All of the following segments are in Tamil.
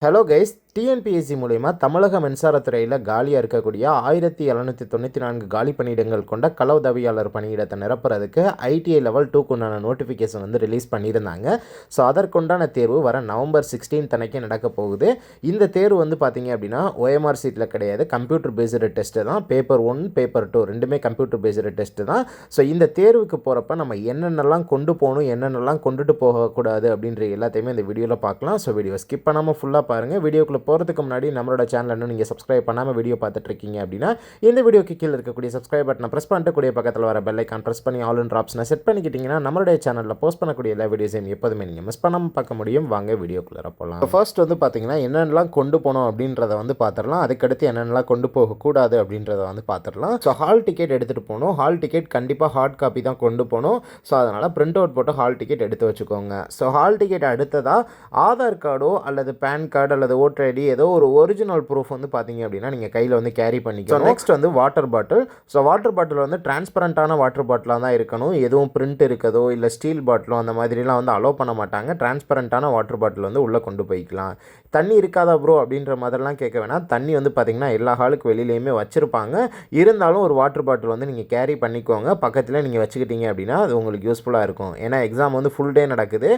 ஹலோ கைஸ், டிஎன்பிஎஸ்சி மூலயமா தமிழக மின்சாரத்துறையில் காலியாக இருக்கக்கூடிய 1794 காலி பணியிடங்கள் கொண்ட கள உதவியாளர் பணியிடத்தை நிரப்புறதுக்கு ஐடிஐ லெவல் 2க்குண்டான நோட்டிஃபிகேஷன் வந்து ரிலீஸ் பண்ணியிருந்தாங்க. ஸோ அதற்குண்டான தேர்வு வர நவம்பர் 16 அன்னைக்கு நடக்க போகுது. இந்த தேர்வு வந்து பார்த்தீங்க அப்படின்னா OMR சீட்டில் கிடையாது, கம்ப்யூட்டர் பேஸ்டு டெஸ்ட்டு தான். பேப்பர் 1 பேப்பர் 2 ரெண்டுமே கம்ப்யூட்டர் பேஸ்டு டெஸ்ட்டு தான். ஸோ இந்த தேர்வுக்கு போகிறப்ப நம்ம என்னென்னலாம் கொண்டு போகணும், என்னென்னலாம் கொண்டுட்டு போகக்கூடாது அப்படின்ற எல்லாத்தையுமே இந்த வீடியோவில் பார்க்கலாம். ஸோ வீடியோ ஸ்கிப் பண்ணாமல் ஃபுல்லாக பாருங்கள். வீடியோக்குள்ளே போகிறதுக்கு முன்னாடி நம்மளோட சேனல் இன்னும் நீங்கள் சப்ஸ்கிரைப் பண்ணாமல் வீடியோ பார்த்துட்டு இருக்கீங்க அப்படின்னா இந்த வீடியோக்கு கீழே இருக்கக்கூடிய சப்ஸ்கிரைப் பட்டனை ப்ரெஸ் பண்ணிட்டு கூடிய பக்கத்தில் வர பெல் ஐக்கான் ப்ரெஸ் பண்ணி ஆல் என்ற ஆப்ஷனை செட் பண்ணிக்கிட்டிங்கன்னா நம்மளுடைய சேனலில் போஸ்ட் பண்ணக்கூடிய எல்லா வீடியோஸையும் எப்போதுமே நீங்கள் மிஸ் பண்ணாமல் பார்க்க முடியும். வாங்க வீடியோக்குள்ளே போகலாம். ஃபர்ஸ்ட் வந்து பார்த்தீங்கன்னா என்னென்னலாம் கொண்டு போகணும் அப்படின்றத வந்து பார்த்துடலாம். அதுக்கடுத்து என்னென்னலாம் கொண்டு போகக்கூடாது அப்படின்றத வந்து பார்த்துடலாம். ஸோ ஹால் டிக்கெட் எடுத்துகிட்டு போகணும். ஹால் டிக்கெட் கண்டிப்பாக ஹார்ட் காப்பி தான் கொண்டு போகணும். ஸோ அதனால் பிரிண்ட் அவுட் போட்டு ஹால் டிக்கெட் எடுத்து வச்சுக்கோங்க. ஸோ ஹால் டிக்கெட் அடுத்ததாக ஆதார் கார்டோ அல்லது பேன் கார்டு அல்லது ஓட்டர் ஐடி ஏதோ ஒரு ஒரிஜினல் ப்ரூஃப் வந்து பார்த்தீங்க அப்படின்னா நீங்கள் கையில் வந்து கேரி பண்ணிக்கணும். நெக்ஸ்ட் வந்து water bottle. So water bottle வந்து டிரான்ஸ்பரண்ட்டான வாட்டர் பாட்டிலாக தான் இருக்கணும். எதுவும் பிரிண்ட் இருக்கதோ இல்லை ஸ்டீல் பாட்டிலோ அந்த மாதிரிலாம் வந்து அலோவ் பண்ண மாட்டாங்க. டிரான்ஸ்பரண்ட்டான வாட்டர் பாட்டில் வந்து உள்ளே கொண்டு போய்க்கலாம். தண்ணி இருக்காதா ப்ரோ அப்படின்ற மாதிரிலாம் கேட்க வேணாம். தண்ணி வந்து பார்த்திங்கன்னா எல்லா ஹாலுக்கு வெளியிலையுமே வச்சுருப்பாங்க. இருந்தாலும் ஒரு வாட்டர் பாட்டில் வந்து நீங்கள் கேரி பண்ணிக்கோங்க. பக்கத்தில் நீங்கள் வச்சுக்கிட்டீங்க அப்படின்னா அது உங்களுக்கு யூஸ்ஃபுல்லாக இருக்கும். ஏன்னா எக்ஸாம் வந்து ஃபுல் டே நடக்குது.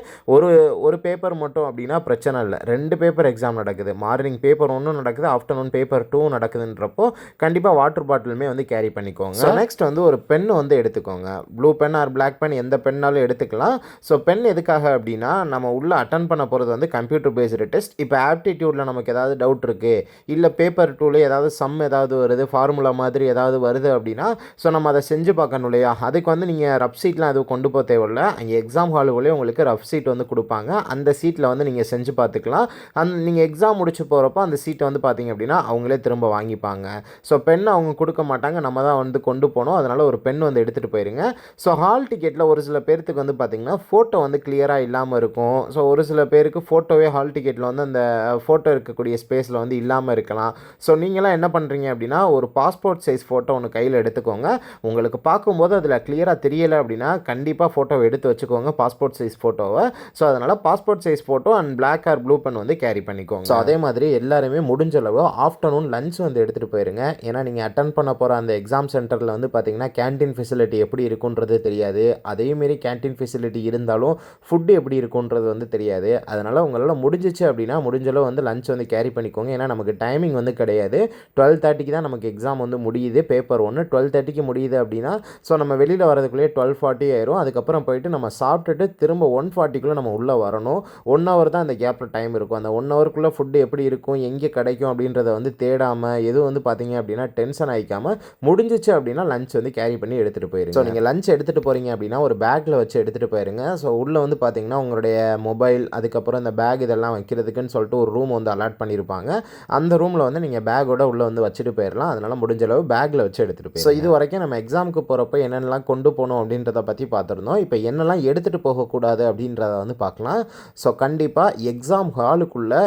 ஒரு பேப்பர் மட்டும் அப்படின்னா பிரச்சனை இல்லை. 2 பேப்பர் எக்ஸாம் நடக்குது. மார்னிங் பேப்பர் 1 நடக்குது, ஆஃப்டர்நூன் பேப்பர் 2 நடக்குதுன்றப்போ கண்டிப்பாக வாட்டர் பாட்டிலுமே வந்து கேரி பண்ணிக்கோங்க. நெக்ஸ்ட் வந்து ஒரு பென் வந்து எடுத்துக்கோங்க. Blue pen or black pen எந்த பென்னாலும் எடுத்துக்கலாம். ஸோ பென் எதுக்காக அப்படின்னா நம்ம உள்ளே அட்டன் பண்ண போகிறது வந்து கம்ப்யூட்டர் பேஸ்டு டெஸ்ட். இப்போ ஆப்டிடியூடில் நமக்கு ஏதாவது டவுட் இருக்குது, இல்லை பேப்பர் 2ல ஏதாவது சம் ஏதாவது வருது, ஃபார்முலா மாதிரி ஏதாவது வருது அப்படின்னா ஸோ நம்ம அதை செஞ்சு பார்க்கணும் இல்லையா. அதுக்கு வந்து நீங்கள் ரஃப் சீட்லாம் எதுவும் கொண்டு போக தேவையில்லை. அங்கே எக்ஸாம் ஹாலுக்குள்ளே உங்களுக்கு ரஃப் சீட் வந்து கொடுப்பாங்க. அந்த சீட்டில் வந்து நீங்கள் செஞ்சு பார்த்துக்கலாம். நீங்கள் எக்ஸாம் முடிச்சு போகிறப்போ அந்த சீட்டை வந்து பார்த்தீங்க அப்படின்னா அவங்களே திரும்ப வாங்கிப்பாங்க. ஸோ பென் அவங்க கொடுக்க மாட்டாங்க, நம்ம தான் வந்து கொண்டு போகணும். அதனால் ஒரு பென் வந்து எடுத்துகிட்டு போயிருங்க. ஸோ ஹால் டிக்கெட்டில் ஒரு சில பேர்த்துக்கு வந்து பார்த்திங்கன்னா ஃபோட்டோ வந்து கிளியராக இல்லாமல் இருக்கும். ஸோ ஒரு சில பேருக்கு ஃபோட்டோவே ஹால் டிக்கெட்டில் வந்து அந்த ஃபோட்டோ இருக்கக்கூடிய ஸ்பேஸில் வந்து இல்லாமல் இருக்கலாம். ஸோ நீங்களாம் என்ன பண்ணுறீங்க அப்படின்னா ஒரு பாஸ்போர்ட் சைஸ் ஃபோட்டோ ஒன்று கையில் எடுத்துக்கோங்க. உங்களுக்கு பார்க்கும்போது அதில் கிளியராக தெரியலை அப்படின்னா கண்டிப்பாக ஃபோட்டோவை எடுத்து வச்சுக்கோங்க, பாஸ்போர்ட் சைஸ் ஃபோட்டோவை. ஸோ அதனால் passport size photo and black or blue pen வந்து கேரி பண்ணிக்கோங்க. ஸோ அதே மாதிரி எல்லாருமே முடிஞ்ச அளவு ஆஃப்டர்நூன் லஞ்ச் வந்து எடுத்துகிட்டு போயிருங்க. ஏன்னா நீங்கள் அட்டன் பண்ண போகிற அந்த எக்ஸாம் சென்டரில் வந்து பார்த்தீங்கன்னா கேன்டீன் ஃபெசிலிட்டி எப்படி இருக்குன்றது தெரியாது. அதேமாரி கேன்டீன் ஃபெசிலிட்டி இருந்தாலும் ஃபுட்டு எப்படி இருக்குன்றது வந்து தெரியாது. அதனால் உங்களால் முடிஞ்சிச்சு அப்படின்னா முடிஞ்சளவு வந்து லஞ்ச் வந்து கேரி பண்ணிக்கோங்க. ஏன்னா நமக்கு டைமிங் வந்து கிடையாது. 12:30 தான் நமக்கு எக்ஸாம் வந்து முடியுது. பேப்பர் 1 12:30 முடியுது அப்படின்னா ஸோ நம்ம வெளியில் வரதுக்குள்ளேயே 12:40 ஆயிரும். அதுக்கப்புறம் போயிட்டு நம்ம சாப்பிட்டுட்டு திரும்ப 1:40க்குள்ளே நம்ம உள்ளே வரணும். 1 ஹவர் தான் அந்த கேப்பில் டைம் இருக்கும். அந்த 1 ஹவருக்குள்ளே ஃபுட்டு எப்படி இருக்கும், எங்கே கிடைக்கும் அப்படின்றத வந்து தேடாமல் எதுவும் வந்து பார்த்தீங்க அப்படின்னா டென்ஷன் ஆகிக்காமல் முடிஞ்சிச்சு அப்படின்னா லஞ்ச் வந்து கேரி பண்ணி எடுத்துகிட்டு போயிருங்க. ஸோ நீங்கள் லஞ்ச் எடுத்துகிட்டு போகிறீங்க அப்படின்னா ஒரு பேக்கில் வச்சு எடுத்துகிட்டு போயிருங்க. ஸோ உள்ளே வந்து பார்த்தீங்கன்னா உங்களுடைய மொபைல், அதுக்கப்புறம் இந்த பேக் இதெல்லாம் வைக்கிறதுக்குன்னு சொல்லிட்டு ஒரு ரூம் வந்து அலாட் பண்ணியிருப்பாங்க. அந்த ரூமில் வந்து நீங்கள் பேக்கோட உள்ளே வந்து வச்சுட்டு போயிடலாம். அதனால் முடிஞ்ச அளவு பேக்கில் வச்சு எடுத்துகிட்டு போய். ஸோ இது வரைக்கும் நம்ம எக்ஸாமுக்கு போகிறப்ப என்னென்னலாம் கொண்டு போகணும் அப்படின்றத பற்றி பார்த்துருந்தோம். இப்போ என்னெல்லாம் எடுத்துகிட்டு போகக்கூடாது அப்படின்றத வந்து பார்க்கலாம். ஸோ கண்டிப்பாக எக்ஸாம் ஹாலுக்குள்ளே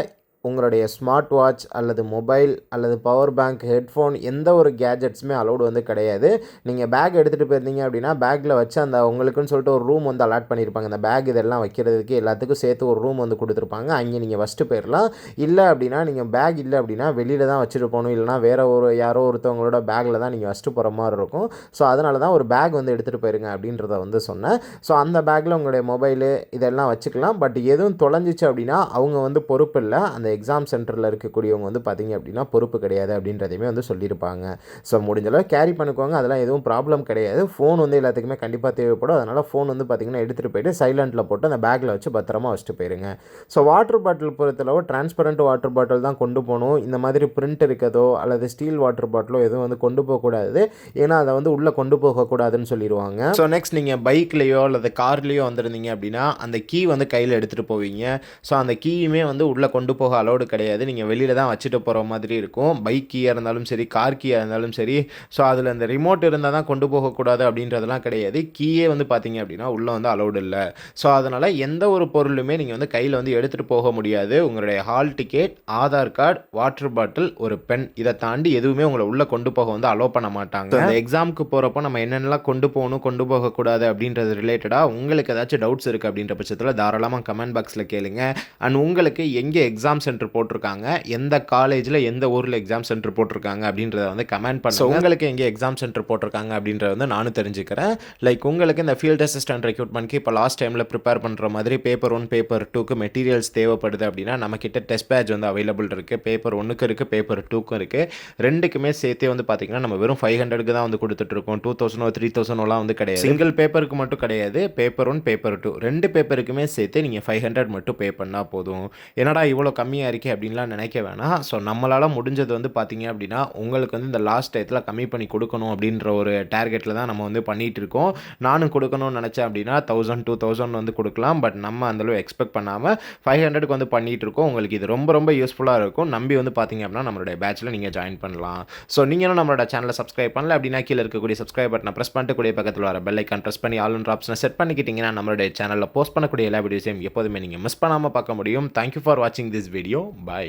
உங்களுடைய ஸ்மார்ட் வாட்ச் அல்லது மொபைல் அல்லது பவர் பேங்க், ஹெட்ஃபோன் எந்த ஒரு கேஜெட்ஸுமே அலோடு வந்து கிடையாது. நீங்கள் பேக் எடுத்துகிட்டு போயிருந்தீங்க அப்படின்னா பேக்கில் வச்சு அந்த உங்களுக்குன்னு சொல்லிட்டு ஒரு ரூம் வந்து அலாட் பண்ணியிருப்பாங்க. அந்த பேக் இதெல்லாம் வைக்கிறதுக்கு எல்லாத்துக்கும் சேர்த்து ஒரு ரூம் வந்து கொடுத்துருப்பாங்க. அங்கே நீங்கள் ஃபஸ்ட்டு போயிடலாம். இல்லை அப்படின்னா நீங்கள் பேக் இல்லை அப்படின்னா வெளியில் தான் வச்சுட்டு போகணும். இல்லைனா வேறு யாரோ ஒருத்தவங்களோட பேக்கில் தான் நீங்கள் வச்சுட்டு போகிற மாதிரி இருக்கும். ஸோ அதனால தான் ஒரு பேக் வந்து எடுத்துகிட்டு போயிருங்க அப்படின்றத வந்து சொன்னேன். ஸோ அந்த பேக்கில் உங்களுடைய மொபைலு இதெல்லாம் வச்சுக்கலாம். பட் எதுவும் தொலைஞ்சிச்சு அப்படின்னா அவங்க வந்து பொறுப்பு இல்லை. அந்த எக்ஸாம் சென்டரில் இருக்கக்கூடியவங்க வந்து பார்த்திங்க அப்படின்னா பொறுப்பு கிடையாது அப்படின்றதையுமே வந்து சொல்லியிருப்பாங்க. ஸோ முடிஞ்சளவு கேரி பண்ணிக்கோங்க. அதெல்லாம் எதுவும் ப்ராப்ளம் கிடையாது. ஃபோன் வந்து எல்லாத்துக்குமே கண்டிப்பாக தேவைப்படும். அதனால் ஃபோன் வந்து பார்த்திங்கன்னா எடுத்துகிட்டு போய்ட்டு சைலண்ட்டில் போட்டு அந்த பேக்கில் வச்சு பத்திரமா வச்சுட்டு போயிருங்க. ஸோ வாட்டர் பாட்டில் பொறுத்தளவு டிரான்ஸ்பரண்ட் வாட்டர் பாட்டில் தான் கொண்டு போகணும். இந்த மாதிரி பிரிண்ட் இருக்கதோ அல்லது ஸ்டீல் வாட்டர் பாட்டிலோ எதுவும் வந்து கொண்டு போகக்கூடாது. ஏன்னா அதை வந்து உள்ளே கொண்டு போகக்கூடாதுன்னு சொல்லிடுவாங்க. ஸோ நெக்ஸ்ட் நீங்கள் பைக்லேயோ அல்லது கார்லேயோ வந்திருந்தீங்க அப்படின்னா அந்த கீ வந்து கையில் எடுத்துகிட்டு போவீங்க. ஸோ அந்த கீயுமே வந்து உள்ளே கொண்டு போக அலோடு கிடையாது. நீங்கள் வெளியில் தான் வச்சுட்டு போகிற மாதிரி இருக்கும். பைக் கீயாக இருந்தாலும் சரி, கார் கீயாக இருந்தாலும் சரி. ஸோ அதில் இந்த ரிமோட் இருந்தால் தான் கொண்டு போகக்கூடாது அப்படின்றதெல்லாம் கிடையாது. கீயே வந்து பார்த்தீங்க அப்படின்னா உள்ளே வந்து அலோடு இல்லை. ஸோ அதனால் எந்த ஒரு பொருளுமே நீங்கள் வந்து கையில் வந்து எடுத்துகிட்டு போக முடியாது. உங்களுடைய hall ticket, Aadhaar card, water bottle, ஒரு பென், இதை தாண்டி எதுவுமே உங்களை உள்ளே கொண்டு போக வந்து அலோவ் பண்ண மாட்டாங்க. அந்த எக்ஸாமுக்கு போகிறப்போ நம்ம என்னென்னலாம் கொண்டு போகணும், கொண்டு போகக்கூடாது அப்படின்றது ரிலேட்டடாக உங்களுக்கு ஏதாச்சும் டவுட்ஸ் இருக்குது அப்படின்ற பட்சத்தில் தாராளமாக கமெண்ட் பாக்ஸில் கேளுங்க. அண்ட் உங்களுக்கு எங்கே எக்ஸாம் சென்டர் போட்டிருக்காங்க, எந்த காலேஜில் எந்த ஊரில் எக்ஸாம் சென்டர் போட்டிருக்காங்க அப்படின்றத வந்து கமெண்ட் பண்ணுங்க. உங்களுக்கு எங்கே எக்ஸாம் சென்டர் போட்டிருக்காங்க அப்படின்றத வந்து நானும் தெரிஞ்சுக்கிறேன். லைக் உங்களுக்கு இந்த ஃபீல்ட் அசிஸ்டன்ட் ரெக்ரூட்மெண்ட்க்கு இப்போ லாஸ்ட் டைமில் ப்ரிப்பேர் பண்ணுற மாதிரி பேப்பர் 1 பேப்பர் 2க்கு மெட்டீரியல்ஸ் தேவைப்படுது அப்படின்னா நம்மக்கிட்ட டெஸ்ட் பேட்ச் வந்து அவைலபிள் இருக்குது. பேப்பர் 1க்கு இருக்குது, பேப்பர் 2க்கும் இருக்குது. ரெண்டுக்குமே சேர்த்தே வந்து பார்த்திங்கன்னா நம்ம வெறும் 500க்கு தான் வந்து கொடுத்துட்ருக்கோம். 2000 3000 வந்து கிடையாது. சிங்கிள் பேப்பருக்கு மட்டும் கிடையாது. பேப்பர் 1 பேப்பர் 2 2 பேப்பருக்குமே சேர்த்து நீங்கள் 500 மட்டும் பே பண்ணால் போதும். என்னடா இவ்வளோ கம்மியாக இருக்கே அப்படின்லாம் நினைக்க வேணாம். ஸோ நம்மளால் முடிஞ்சது வந்து பார்த்திங்க அப்படின்னா உங்களுக்கு வந்து இந்த லாஸ்ட் டயத்தில் கம்மி பண்ணி கொடுக்கணும் அப்படின்ற ஒரு டார்கெட்டில் தான் நம்ம வந்து பண்ணிகிட்டு இருக்கோம். நானும் கொடுக்கணும்னு நினச்சேன் அப்படின்னா 1000 2000 வந்து கொடுக்கலாம். பட் நம்ம அந்தளவு எக்ஸ்பெக்ட் பண்ணாமல் 500க்கு வந்து பண்ணிகிட்டு இருக்கோம். உங்களுக்கு இது ரொம்ப ரொம்ப யூஸ்ஃபுல்லாக இருக்கும். நம்பி வந்து பார்த்திங்க அப்படின்னா நம்மளுடைய பேட்சில் நீங்கள் ஜாயின் பண்ணலாம். ஸோ நீங்களும் நம்மளோட சேனலை சப்ஸ்கிரைப் பண்ணல அப்படின்னா கீழே இருக்கக்கூடிய சப்ஸ்கிரைப் பட்டனை ப்ரெஸ் பண்ணிட்டு கூடிய பக்கத்தில் வர பெல் ஐக்கான் ப்ரெஸ் பண்ணி ஆல் என்ற ஆப்ஷனை செட் பண்ணிக்கிட்டிங்கன்னா நம்மளுடைய சேனலில் போஸ்ட் பண்ணக்கூடிய எல்லா வீடியோஸையும் எப்போதுமே நீங்கள் மிஸ் பண்ணாமல் பார்க்க முடியும். தேங்க்யூ ஃபார் வாட்சிங் திஸ் வீடியோ. பை.